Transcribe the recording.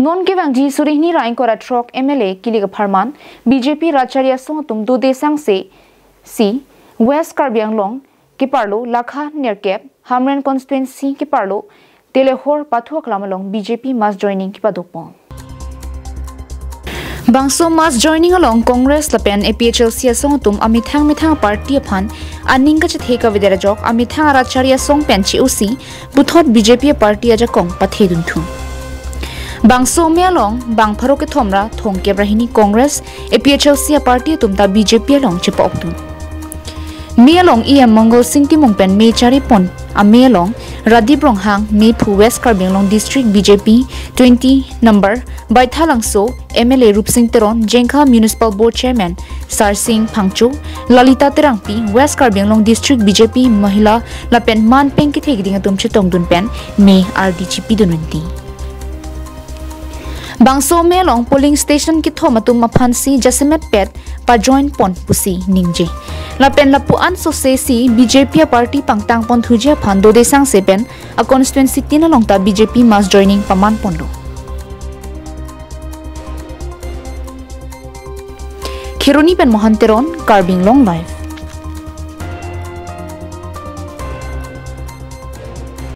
Non givang ji surihni rain kora trok MLA kiliga pharman BJP Racharya Song tum do desang se si West Karbi Anglong ke parlo lakha nerkep Hamren constituency ke parlo Telehor pathuak lamalong BJP mass joining ki padokpong Bangso mass joining along Congress lapen APHLC asong tum amithang party aphan aning ka chathe ka videra jok amithang Racharya Song penchi usi buthot BJP party aja kong pathedun thu Bangso melong bang pharo ke thomra thong ke brahini Congress APHLC party tumta BJP along chipa optun melong Mongol Singh timong pen me chari pon melong Radip Ronghang me Phu West Karbinglong district BJP 20 number Baithalangso MLA Rup Singh Teron Jengkha Municipal Board Chairman Sar Singh Phangchu Lalita Terangpi West Karbinglong district BJP Mahila lapen man peng ki thegi dinga tum chitong dun pen me RDGP dununti Bangso melong polling station ki thomatum maphansi Jasimet pet pa join pon pusi ningje lapen lapuan so se si BJP party pangtang pon thujia phando desang sepen a constituency tinalong ta BJP mass joining paman ponlo Khironi pen Mohanteron Karbinglong live